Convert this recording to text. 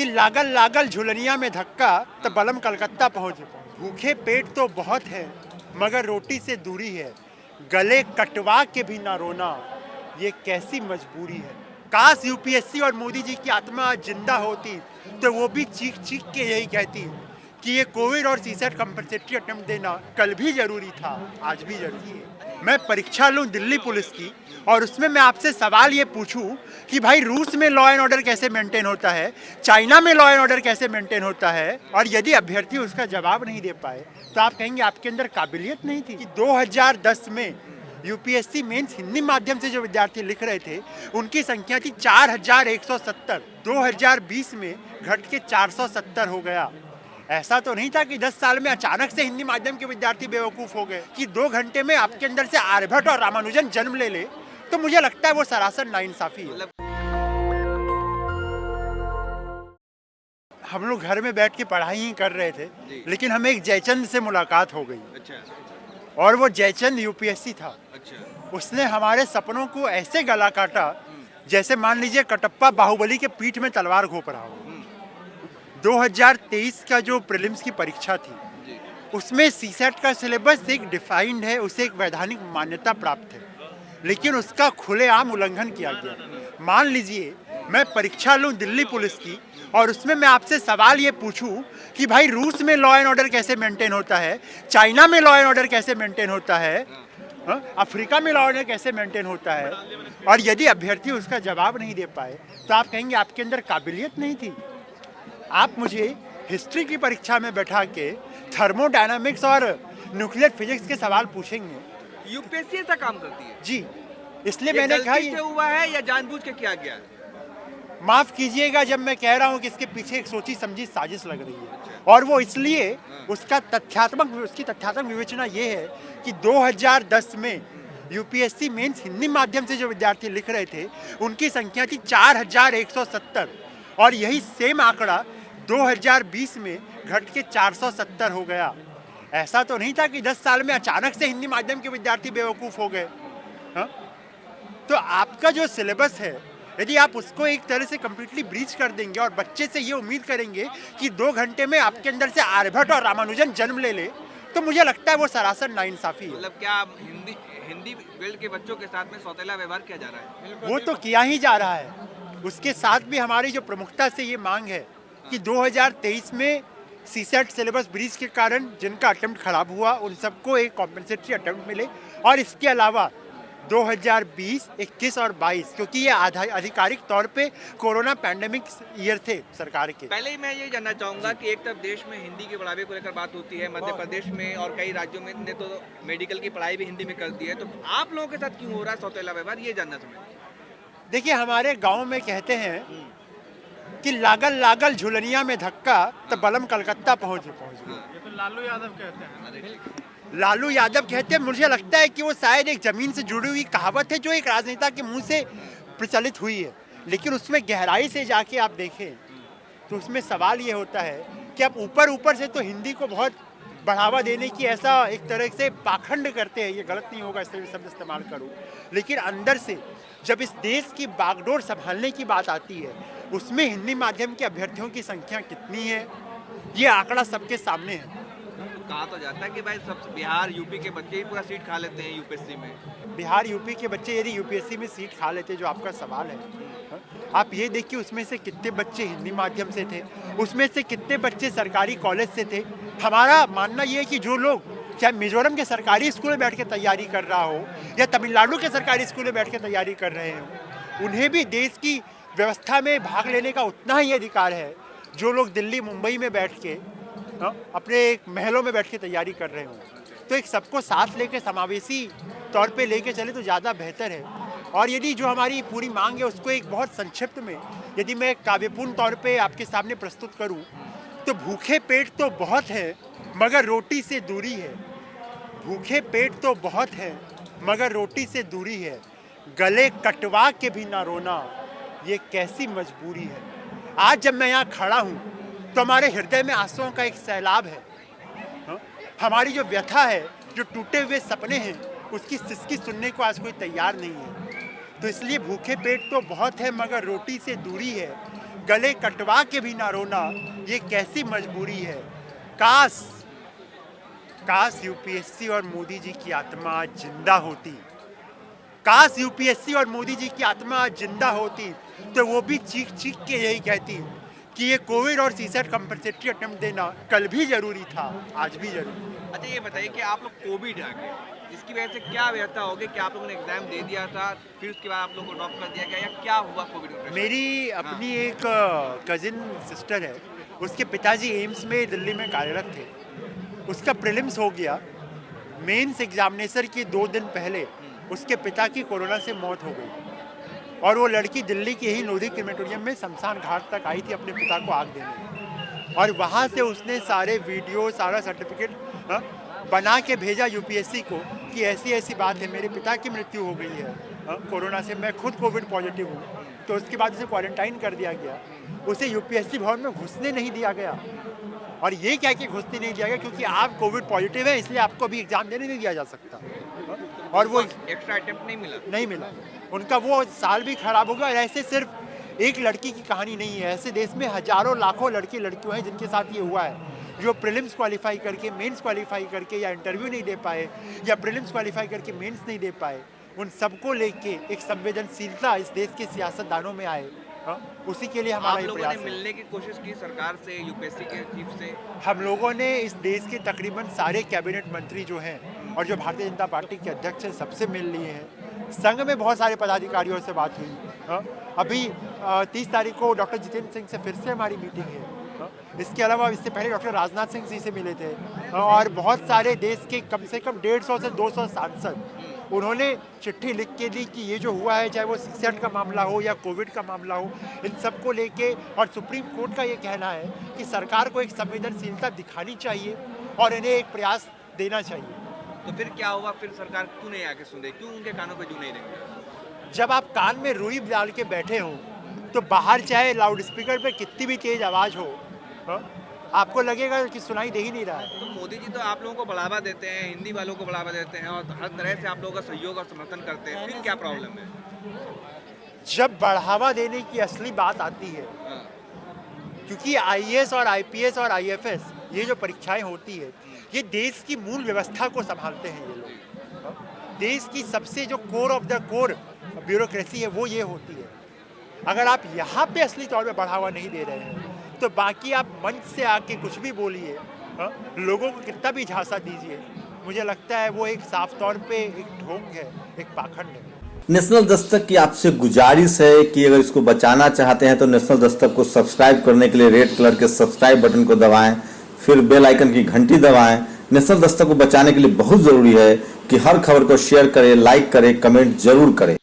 कि लागल लागल झुलनिया में धक्का तो बलम कलकत्ता पहुंच। भूखे पेट तो बहुत है मगर रोटी से दूरी है, गले कटवा के भी ना रोना ये कैसी मजबूरी है। काश यूपीएससी और मोदी जी की आत्मा आज जिंदा होती तो वो भी चीख चीख के यही कहती कि ये कोविड और सीसेट कंपलसरी अटेम्प्ट देना कल भी जरूरी था, आज भी जरूरी है। मैं परीक्षा लूं दिल्ली पुलिस की और उसमें मैं आपसे सवाल ये पूछूं कि भाई रूस में लॉ एंड ऑर्डर कैसे मेंटेन होता है, चाइना में लॉ एंड ऑर्डर कैसे मेंटेन होता है, और यदि अभ्यर्थी उसका जवाब नहीं दे पाए तो आप कहेंगे आपके अंदर काबिलियत नहीं थी। कि 2010 में यूपीएससी मेंस हिंदी माध्यम से जो विद्यार्थी लिख रहे थे उनकी संख्या थी 4170, 2020 में घट के 470 हो गया। ऐसा तो नहीं था कि 10 साल में अचानक से हिंदी माध्यम के विद्यार्थी बेवकूफ हो गए कि 2 घंटे में आपके अंदर से आर्यभट्ट और रामानुजन जन्म ले। तो मुझे लगता है वो सरासर नाइंसाफी है। हम लोग घर में बैठ के पढ़ाई ही कर रहे थे, लेकिन हमें एक जयचंद से मुलाकात हो गई। अच्छा। और वो जयचंद यूपीएससी था। अच्छा। उसने हमारे सपनों को ऐसे गला काटा जैसे मान लीजिए कटप्पा बाहुबली के पीठ में तलवार घोंप रहा हो। 2023 का जो प्रीलिम्स की परीक्षा थी उसमें सीसेट का सिलेबस एक डिफाइंड है, उसे एक वैधानिक मान्यता प्राप्त है, लेकिन उसका खुलेआम उल्लंघन किया गया। मान लीजिए मैं परीक्षा लूं दिल्ली पुलिस की और उसमें मैं आपसे सवाल ये पूछूं कि भाई रूस में लॉ एंड ऑर्डर कैसे मेंटेन होता है, चाइना में लॉ एंड ऑर्डर कैसे मेंटेन होता है, अफ्रीका में लॉ एंड ऑर्डर कैसे मेंटेन होता है, और यदि अभ्यर्थी उसका जवाब नहीं दे पाए तो आप कहेंगे आपके अंदर काबिलियत नहीं थी। आप मुझे हिस्ट्री की परीक्षा में बैठा के थर्मोडायनामिक्स और न्यूक्लियर फिजिक्स के सवाल पूछेंगे। यूपीएससी ऐसा काम करती है जी, इसलिए मैंने कहा ये हुआ है या जानबूझ के किया गया है? माफ कीजिएगा जब मैं कह रहा हूं कि इसके पीछे एक सोची समझी साजिश लग रही है, और वो इसलिए उसकी तथ्यात्मक विवेचना ये है कि 2010 में यूपीएससी मेंस हिंदी माध्यम से जो विद्यार्थी लिख रहे थे उनकी संख्या थी 4170, और यही सेम आंकड़ा 2020 में घट के 470 हो गया। ऐसा तो नहीं था कि 10 साल में अचानक से हिंदी माध्यम के विद्यार्थी बेवकूफ हो गए। तो आपका जो सिलेबस है यदि आप उसको एक तरह से कंप्लीटली ब्रीच कर देंगे और बच्चे से ये उम्मीद करेंगे कि 2 घंटे में आपके अंदर से आर्यभट्ट और रामानुजन जन्म ले, तो मुझे लगता है वो सरासर नाइंसाफी है। मतलब क्या हिंदी फील्ड के बच्चों के साथ में सौतेला व्यवहार किया जा रहा है? वो तो किया ही जा रहा है। उसके साथ भी हमारी जो प्रमुखता से ये मांग है कि 2023 में सीसेट सिलेबस ब्रीच के कारण जिनका अटेम्प्ट खराब हुआ उन सबको एक कॉम्पेंसेटरी अटेम्प्ट मिले, और इसके अलावा 2020, 21 और 22, क्योंकि ये आधिकारिक तौर पे कोरोना पैंडेमिक ईयर थे सरकार के। पहले ही मैं ये जानना चाहूँगा कि एक तरफ देश में हिंदी के बढ़ावे को लेकर बात होती है, मध्य प्रदेश में और कई राज्यों में ने तो मेडिकल की पढ़ाई भी हिंदी में कर दी है, तो आप लोगों के साथ क्यों हो रहा है सौतेला व्यवहार, ये जानना चाहूँगा। देखिए, हमारे गाँव में कहते हैं कि लागल लागल झुलनिया में धक्का तो बलम कलकत्ता पहुँच गए। ये तो लालू यादव कहते हैं। लालू यादव कहते हैं, मुझे लगता है कि वो शायद एक जमीन से जुड़ी हुई कहावत है जो एक राजनेता के मुंह से प्रचलित हुई है, लेकिन उसमें गहराई से जाके आप देखें तो उसमें सवाल ये होता है कि आप ऊपर से तो हिंदी को बहुत बढ़ावा देने की ऐसा एक तरह से पाखंड करते हैं, ये गलत नहीं होगा इसलिए शब्द इस्तेमाल करूँ, लेकिन अंदर से जब इस देश की बागडोर संभालने की बात आती है उसमें हिंदी माध्यम के अभ्यर्थियों की संख्या कितनी है ये आंकड़ा सबके सामने है। कहा तो जाता है कि भाई सब बिहार यूपी के बच्चे ही पूरा सीट खा लेते हैं यूपीएससी में। बिहार यूपी के बच्चे यदि यूपीएससी में सीट खा लेते, जो आपका सवाल है, आप ये देखिए उसमें से कितने बच्चे हिंदी माध्यम से थे, उसमें से कितने बच्चे सरकारी कॉलेज से थे। हमारा मानना ये है कि जो लोग चाहे मिजोरम के सरकारी स्कूल में बैठ के तैयारी कर रहा हो या तमिलनाडु के सरकारी स्कूल में बैठ के तैयारी कर रहे हो, उन्हें भी देश की व्यवस्था में भाग लेने का उतना ही अधिकार है जो लोग दिल्ली मुंबई में बैठ के अपने महलों में बैठ के तैयारी कर रहे हो। तो एक सबको साथ लेके समावेशी तौर पे लेके चले तो ज़्यादा बेहतर है। और यदि जो हमारी पूरी मांग है उसको एक बहुत संक्षिप्त में यदि मैं काव्यपूर्ण तौर पे आपके सामने प्रस्तुत करूं तो भूखे पेट तो बहुत है मगर रोटी से दूरी है। भूखे पेट तो बहुत है मगर रोटी से दूरी है, गले कटवा के भी ना रोना ये कैसी मजबूरी है। आज जब मैं यहाँ खड़ा हूँ तो हमारे हृदय में आंसुओं का एक सैलाब है। हमारी जो व्यथा है, जो टूटे हुए सपने हैं, उसकी सिसकी सुनने को आज कोई तैयार नहीं है। तो इसलिए भूखे पेट तो बहुत है मगर रोटी से दूरी है, गले कटवा के भी ना रोना, ये कैसी मजबूरी है। काश यूपीएससी और मोदी जी की आत्मा आज जिंदा होती, काश यूपीएससी और मोदी जी की आत्मा आज जिंदा होती तो वो भी चीख चीख के यही कहती कि ये कोविड और सीसेट कंपलसरी अटेम्प्ट देना कल भी जरूरी था, आज भी जरूरी। अच्छा ये बताइए कि आप लोग कोविड आ गए, इसकी वजह से क्या व्यवस्था होगी? क्या आप लोगों ने एग्जाम दे दिया था, फिर उसके बाद आप लोगों को ड्रॉप कर दिया गया, या क्या हुआ कोविड में? मेरी अपनी एक कजिन सिस्टर है, उसके पिताजी एम्स में दिल्ली में कार्यरत थे। उसका प्रीलिम्स हो गया, मेंस एग्जामिनेशन के 2 दिन पहले उसके पिता की कोरोना से मौत हो गई और वो लड़की दिल्ली के ही लोधी क्रिमेटोरियम में शमशान घाट तक आई थी अपने पिता को आग देने, और वहाँ से उसने सारे वीडियो, सारा सर्टिफिकेट बना के भेजा यूपीएससी को कि ऐसी ऐसी बात है, मेरे पिता की मृत्यु हो गई है कोरोना से, मैं खुद कोविड पॉजिटिव हूँ। तो उसके बाद उसे क्वारंटाइन कर दिया गया, उसे यूपीएससी भवन में घुसने नहीं दिया गया। और ये क्या कि घुसने नहीं दिया गया क्योंकि आप कोविड पॉजिटिव है, इसलिए आपको भी एग्जाम देने नहीं दिया जा सकता। और वो एक्स्ट्रा अटेम्प्ट नहीं मिला, उनका वो साल भी खराब हो गया। और ऐसे सिर्फ एक लड़की की कहानी नहीं है, ऐसे देश में हजारों लाखों लड़के लड़कियां हैं जिनके साथ ये हुआ है, जो प्रीलिम्स क्वालिफाई करके मेंस क्वालिफाई करके या इंटरव्यू नहीं दे पाए, या प्रीलिम्स क्वालिफाई करके मेंस नहीं दे पाए। उन सबको लेके एक संवेदनशीलता इस देश के सियासतदानों में आए, उसी के लिए हमारा आप ये लोगों प्रयास ने है। मिलने की कोशिश की सरकार से, यूपीएससी के चीफ से? हम लोगों ने इस देश के तकरीबन सारे कैबिनेट मंत्री जो हैं और जो भारतीय जनता पार्टी के अध्यक्ष हैं, सबसे मिल लिए हैं। संघ में बहुत सारे पदाधिकारियों से बात हुई। अभी 30 तारीख को डॉक्टर जितेंद्र सिंह से फिर से हमारी मीटिंग है। इसके अलावा इससे पहले डॉक्टर राजनाथ सिंह जी से मिले थे, और बहुत सारे देश के कम से कम 150 से 200 सांसद, उन्होंने चिट्ठी लिख के दी कि ये जो हुआ है, चाहे वो सीसेट का मामला हो या कोविड का मामला हो, इन सबको लेके, और सुप्रीम कोर्ट का ये कहना है कि सरकार को एक संवेदनशीलता दिखानी चाहिए और इन्हें एक प्रयास देना चाहिए। तो फिर क्या हुआ? फिर सरकार क्यों नहीं आके सुन रही? क्यों उनके कानों पे जू नहीं देंगे? जब आप कान में रुई डाल के बैठे हो तो बाहर चाहे लाउड स्पीकर पे कितनी भी तेज आवाज़ हो, आपको लगेगा कि सुनाई दे ही नहीं रहा है। तो मोदी जी तो आप लोगों को बढ़ावा देते हैं, हिंदी वालों को बढ़ावा देते हैं, और हर तरह से आप लोगों का सहयोग और समर्थन करते हैं, फिर क्या प्रॉब्लम है? जब बढ़ावा देने की असली बात आती है, हाँ। क्योंकि आईएएस और आईपीएस और आईएफएस, ये जो परीक्षाएं होती है, ये देश की मूल व्यवस्था को संभालते हैं ये लोग। देश की सबसे जो core of the core bureaucracy है वो ये होती है। अगर आप यहाँ पे असली तौर पे बढ़ावा नहीं दे रहे हैं तो बाकी आप मंच से आके कुछ भी बोलिए, लोगों को कितना भी झांसा दीजिए, मुझे लगता है वो एक साफ तौर पे एक ढोंग है, एक पाखंड है। नेशनल दस्तक की आपसे गुजारिश है कि अगर इसको बचाना चाहते हैं तो नेशनल दस्तक को सब्सक्राइब करने के लिए रेड कलर के सब्सक्राइब बटन को दबाएं, फिर बेल आइकन की घंटी दबाएं। नेशनल दस्तक को बचाने के लिए बहुत जरूरी है कि हर खबर को शेयर करें, लाइक करें, कमेंट जरूर करें।